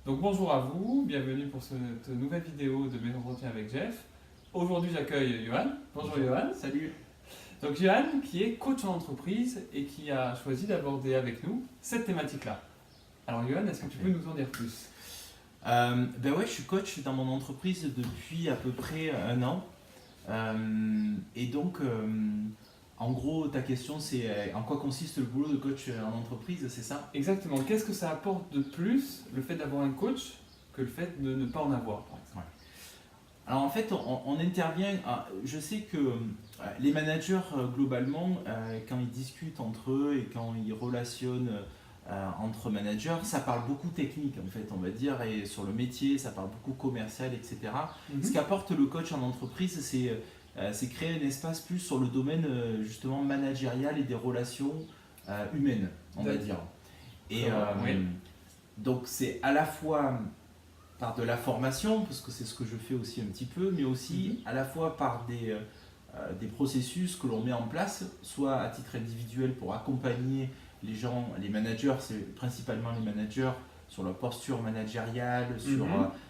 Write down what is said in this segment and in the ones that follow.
Donc bonjour à vous, bienvenue pour cette nouvelle vidéo de mes entretiens avec Jeff. Aujourd'hui j'accueille Johan. Bonjour Johan. Salut. Donc Johan qui est coach en entreprise et qui a choisi d'aborder avec nous cette thématique-là. Alors Johan, est-ce que tu peux nous en dire plus? Ouais, je suis coach dans mon entreprise depuis à peu près un an. Et donc, en gros, ta question c'est en quoi consiste le boulot de coach en entreprise, c'est ça? Exactement. Qu'est-ce que ça apporte de plus le fait d'avoir un coach que le fait de ne pas en avoir par exemple? Ouais. Alors en fait, on intervient. Je sais que les managers, globalement, quand ils discutent entre eux et quand ils relationnent entre managers, ça parle beaucoup technique en fait, on va dire, et sur le métier, ça parle beaucoup commercial, etc. Ce qu'apporte le coach en entreprise, c'est créer un espace plus sur le domaine justement managérial et des relations humaines, on va dire. Et Oui. donc c'est à la fois par de la formation, parce que c'est ce que je fais aussi un petit peu, mais aussi à la fois par des processus que l'on met en place, soit à titre individuel pour accompagner les gens, les managers, c'est principalement les managers, sur leur posture managériale, sur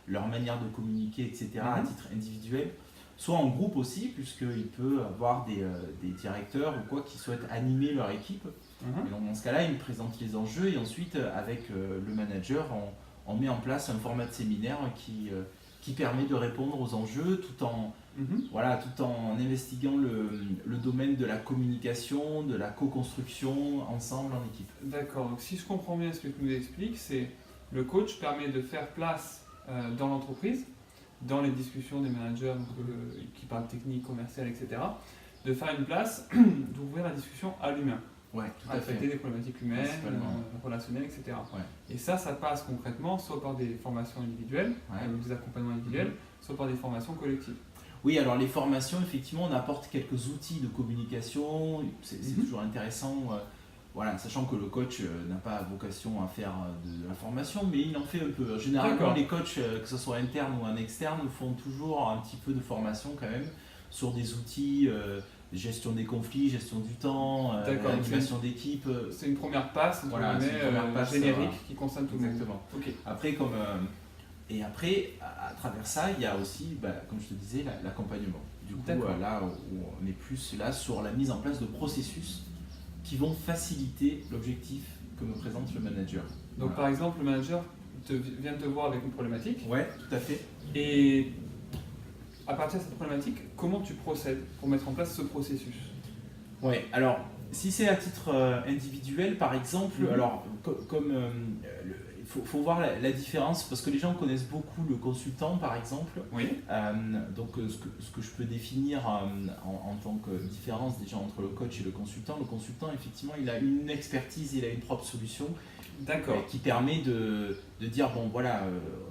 leur manière de communiquer, etc., à titre individuel, soit en groupe aussi, puisqu'il peut avoir des directeurs ou quoi qui souhaitent animer leur équipe. Et donc dans ce cas-là, ils me présentent les enjeux et ensuite, avec le manager, on met en place un format de séminaire qui permet de répondre aux enjeux tout en investiguant le domaine de la communication, de la co-construction ensemble en équipe. D'accord, donc si je comprends bien ce que tu nous expliques, c'est le coach permet de faire place dans l'entreprise, dans les discussions des managers qui parlent technique, commerciale, etc., de faire une place, d'ouvrir la discussion à l'humain, Ouais, tout à à traiter fait. des problématiques humaines, relationnelles, etc. Ouais. Et ça passe concrètement soit par des formations individuelles, donc des accompagnements individuels, soit par des formations collectives. Oui, alors les formations, effectivement, on apporte quelques outils de communication, c'est toujours intéressant, sachant que le coach n'a pas vocation à faire de la formation, mais il en fait un peu. Généralement, les coachs, que ce soit interne ou en externe, font toujours un petit peu de formation quand même sur des outils, gestion des conflits, gestion du temps, animation d'équipe. C'est une première passe, générique qui concerne tout le monde. Exactement. Okay. Après, Et après, à travers ça, il y a aussi, comme je te disais, l'accompagnement. Du coup, là où on est plus là sur la mise en place de processus qui vont faciliter l'objectif que me présente le manager. Donc par exemple, le manager vient te voir avec une problématique. Ouais, tout à fait. Et à partir de cette problématique, comment tu procèdes pour mettre en place ce processus? Ouais, alors si c'est à titre individuel, par exemple, alors comme il faut voir la différence, parce que les gens connaissent beaucoup le consultant, par exemple. Oui. Donc, ce que je peux définir en tant que différence déjà entre le coach et le consultant, effectivement, il a une expertise, il a une propre solution qui permet de dire, bon voilà,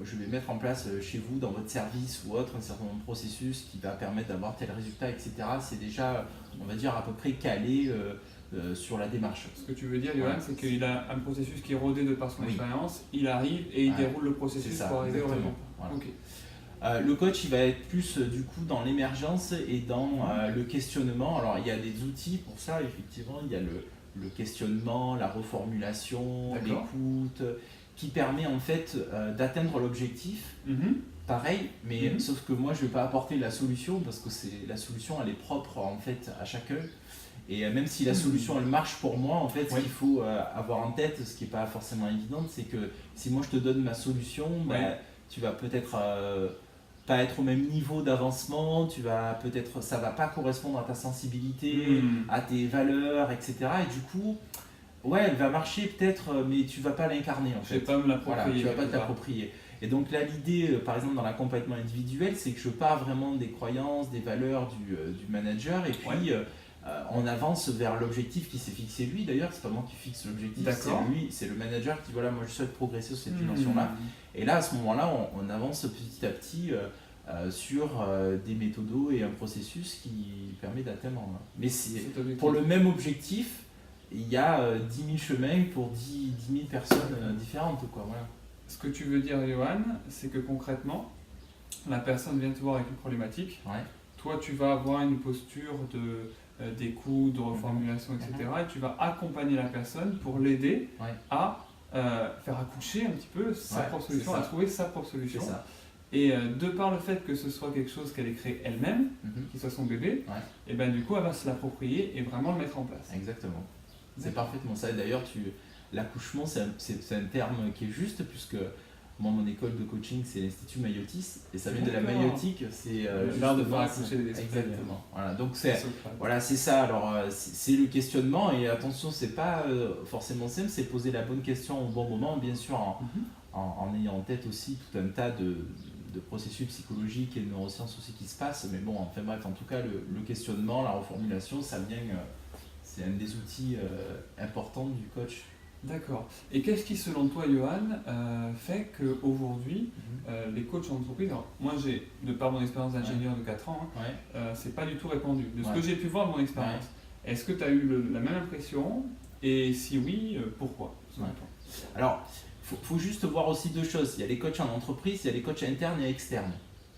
je vais mettre en place chez vous, dans votre service ou autre, un certain nombre de processus qui va permettre d'avoir tel résultat, etc. C'est déjà, on va dire, à peu près calé sur la démarche. Ce que tu veux dire, Johan, c'est qu'il a un processus qui est rodé de par son expérience, il arrive et il déroule le processus pour arriver au résultat. Voilà. Le coach, il va être plus du coup dans l'émergence et dans le questionnement. Alors il y a des outils pour ça, effectivement, il y a le questionnement, la reformulation, l'écoute, qui permet en fait d'atteindre l'objectif. Pareil, mais sauf que moi je ne vais pas apporter la solution parce que la solution elle est propre en fait à chacun. Et même si la solution elle marche pour moi, en fait, ce qu'il faut avoir en tête, ce qui n'est pas forcément évident, c'est que si moi je te donne ma solution, tu vas peut-être pas être au même niveau d'avancement, ça va pas correspondre à ta sensibilité, à tes valeurs, etc. Et du coup, elle va marcher peut-être, mais tu vas pas l'incarner en fait. Je vais pas me l'approprier. Tu vas pas t'approprier. Et donc là, l'idée, par exemple, dans l'accompagnement individuel, c'est que je pars vraiment des croyances, des valeurs du manager, et puis on avance vers l'objectif qui s'est fixé lui. D'ailleurs, c'est pas moi qui fixe l'objectif, c'est lui, c'est le manager qui, voilà, moi je souhaite progresser sur cette dimension-là. Et là, à ce moment-là, on avance petit à petit sur des méthodos et un processus qui permet d'atteindre. Mais pour le même objectif, il y a 10 000 chemins pour 10 000 personnes différentes, quoi. Voilà. Ce que tu veux dire, Johan, c'est que concrètement, la personne vient te voir avec une problématique. Toi, tu vas avoir une posture d'écoute, de reformulation, etc. Et tu vas accompagner la personne pour l'aider à faire accoucher un petit peu sa Ouais, propre c'est solution, ça. à trouver sa propre solution. C'est ça. Et de par le fait que ce soit quelque chose qu'elle ait créé elle-même, Mhm. qui soit son bébé, Ouais. et ben du coup elle va se l'approprier et vraiment le mettre en place. Exactement. C'est D'accord. parfaitement ça. Et d'ailleurs, l'accouchement, c'est un terme qui est juste, puisque moi, mon école de coaching, c'est l'Institut Maïotis, et ça vient de la D'accord. maïotique, c'est L'art de justement faire ça. accoucher des esprits. Exactement. Voilà, donc Socrate. voilà, c'est ça. Alors, c'est le questionnement, et attention, c'est pas forcément simple, c'est poser la bonne question au bon moment, bien sûr, Mhm. en ayant en tête aussi tout un tas de processus psychologiques et de neurosciences aussi qui se passent. Mais bon, enfin bref, en tout cas, le questionnement, la reformulation, ça vient, c'est un des outils importants du coach. D'accord. Et qu'est-ce qui, selon toi, Johan, fait qu'aujourd'hui, les coachs en entreprise, alors moi, de par mon expérience d'ingénieur de 4 ans, Ouais. c'est pas du tout répandu. De ce Ouais. que j'ai pu voir de mon expérience, est-ce que tu as eu la même impression? Et si oui, pourquoi selon Ouais. toi? Alors, faut juste voir aussi deux choses. Il y a les coachs en entreprise, il y a les coachs internes et externes.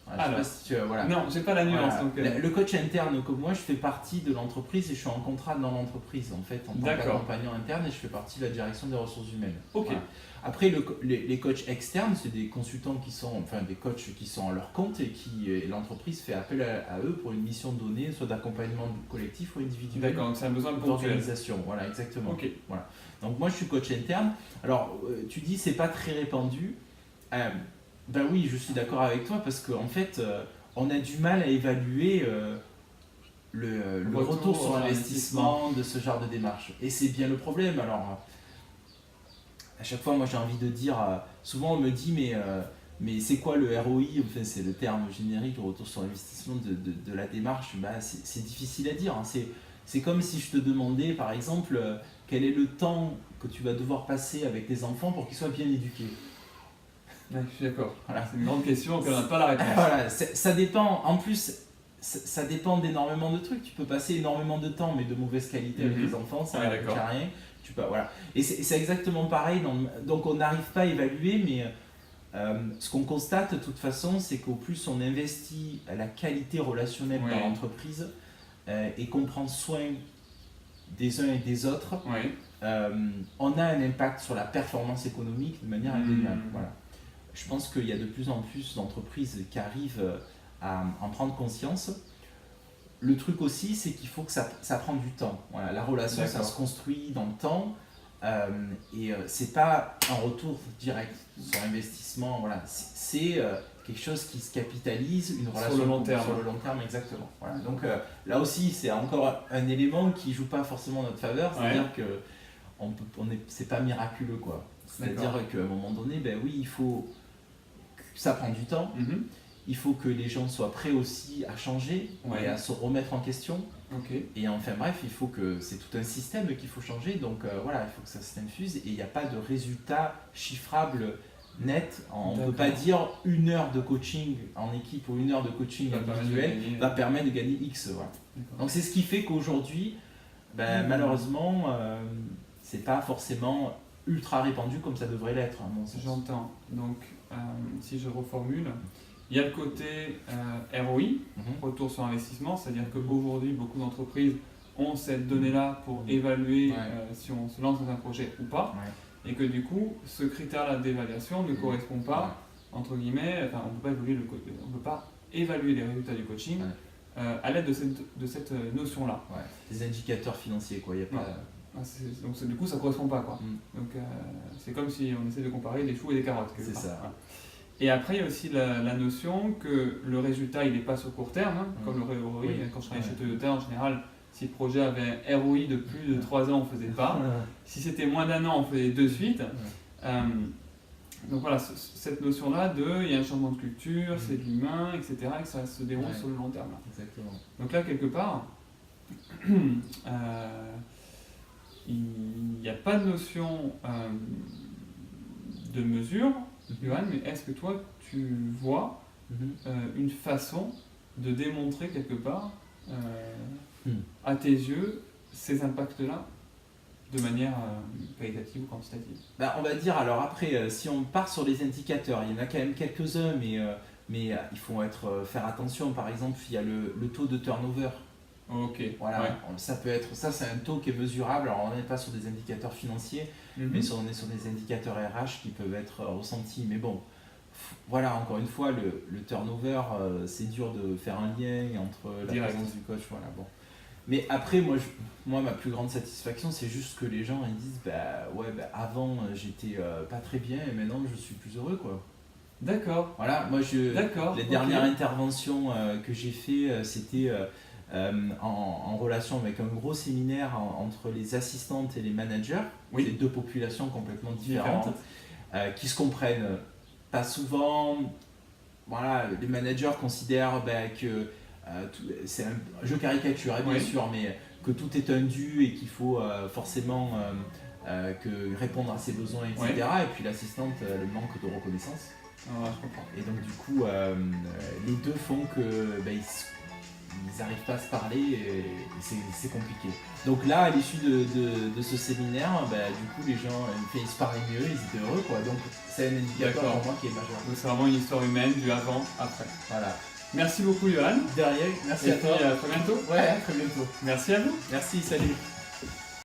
Voilà, je sais Alors, pas si tu, voilà. Non, j'ai pas la nuance. Voilà. Donc, Le coach interne, comme moi, je fais partie de l'entreprise et je suis en contrat dans l'entreprise en fait, en tant D'accord. qu'accompagnant interne, et je fais partie de la direction des ressources humaines. Ok. Voilà. Après, les coachs externes, c'est des consultants des coachs qui sont à leur compte et l'entreprise fait appel à eux pour une mission donnée, soit d'accompagnement collectif ou individuel. D'accord, donc c'est un besoin ponctuel. D'organisation, voilà, exactement. Ok. Voilà. Donc moi, je suis coach interne. Alors, tu dis c'est pas très répandu. Ben oui, je suis d'accord avec toi parce qu'en fait, on a du mal à évaluer le retour sur investissement de ce genre de démarche. Et c'est bien le problème. Alors, à chaque fois, moi j'ai envie de dire, souvent on me dit, mais c'est quoi le ROI? Enfin, c'est le terme générique, le retour sur investissement de la démarche. Ben, c'est difficile à dire. Hein. C'est comme si je te demandais, par exemple, quel est le temps que tu vas devoir passer avec tes enfants pour qu'ils soient bien éduqués. Ouais, je suis d'accord. Voilà. C'est une grande question qu'on n'a pas la réponse. Voilà, ça dépend. En plus, ça dépend d'énormément de trucs. Tu peux passer énormément de temps, mais de mauvaise qualité avec tes enfants, ça ne coûte rien. Voilà. Et c'est exactement pareil. Donc on n'arrive pas à évaluer, mais ce qu'on constate de toute façon, c'est qu'au plus on investit la qualité relationnelle dans l'entreprise et qu'on prend soin des uns et des autres, on a un impact sur la performance économique de manière indéniable. Voilà. Je pense qu'il y a de plus en plus d'entreprises qui arrivent à en prendre conscience. Le truc aussi, c'est qu'il faut que ça prend du temps. Voilà, la relation, ça se construit dans le temps et c'est pas un retour direct sur investissement. Voilà, c'est quelque chose qui se capitalise, une relation sur le long terme. Sur le long terme, exactement. Voilà. Donc là aussi, c'est encore un élément qui joue pas forcément en notre faveur, c'est-à-dire que c'est pas miraculeux, quoi. C'est-à-dire qu'à un moment donné, ben oui, il faut que ça prend du temps. Il faut que les gens soient prêts aussi à changer et à se remettre en question. Et enfin bref, il faut que c'est tout un système qu'il faut changer. Donc voilà, il faut que ça s'infuse et il n'y a pas de résultat chiffrable net. On ne peut pas dire 1 heure de coaching en équipe ou 1 heure de coaching individuel va permettre de gagner X. Voilà. Donc c'est ce qui fait qu'aujourd'hui, malheureusement, c'est pas forcément ultra répandu comme ça devrait l'être, à mon sens. J'entends. Donc si je reformule, il y a le côté ROI, retour sur investissement, c'est-à-dire qu'aujourd'hui, beaucoup d'entreprises ont cette donnée-là pour évaluer si on se lance dans un projet ou pas, et que du coup, ce critère-là d'évaluation ne correspond pas, entre guillemets, enfin, on ne peut pas évaluer les résultats du coaching à l'aide de cette notion-là. Des indicateurs financiers, quoi. Il y a pas... Donc du coup, ça ne correspond pas, quoi. Donc c'est comme si on essaie de comparer des choux et des carottes. C'est ça. Et après, il y a aussi la notion que le résultat, il n'est pas sur court terme, comme le ROI. Quand je travaillais chez Toyota, en général, si le projet avait un ROI de plus de 3 ans, on ne faisait pas. Si c'était moins d'1 an, on faisait de suite. Donc voilà, cette notion-là il y a un changement de culture, c'est de l'humain, etc., et que ça se déroule sur le long terme. Exactement. Donc là, quelque part, il n'y a pas de notion de mesure, Johan, mais est-ce que toi, tu vois une façon de démontrer quelque part, à tes yeux, ces impacts-là, de manière qualitative ou quantitative? On va dire, alors après, si on part sur les indicateurs, il y en a quand même quelques-uns, mais il faut faire attention. Par exemple, il y a le taux de turnover. Ok. Voilà, Ouais. ça peut être, ça c'est un taux qui est mesurable. Alors on n'est pas sur des indicateurs financiers, Mhm. mais on est sur des indicateurs RH qui peuvent être ressentis. Mais bon, voilà, encore une fois, le turnover, c'est dur de faire un lien entre la Direct. présence du coach. Voilà, bon. Mais après, moi, ma plus grande satisfaction, c'est juste que les gens ils disent, bah ouais, bah, avant j'étais pas très bien et maintenant je suis plus heureux, quoi. D'accord. Voilà, moi D'accord. les ok. dernières interventions que j'ai fait, c'était en relation avec un gros séminaire entre les assistantes et les managers, Oui. les deux populations complètement différentes, Différentes. qui se comprennent pas souvent. Voilà, les managers considèrent que c'est je caricature, hein, bien Oui. sûr, mais que tout est un dû et qu'il faut forcément répondre à ses besoins, etc. Et puis l'assistante, le manque de reconnaissance. Ah, je comprends. Et donc du coup, les deux font que ils n'arrivent pas à se parler et c'est compliqué. Donc là, à l'issue de ce séminaire, du coup, les gens ils se parlaient mieux, ils étaient heureux, quoi. Donc c'est un indicateur D'accord. pour moi qui est majeur. Donc c'est vraiment une histoire humaine du avant, après. Voilà. Merci beaucoup, Johan. Derrière, merci Et à puis toi. à très bientôt. Ouais, à très bientôt. Merci à vous. Merci, salut.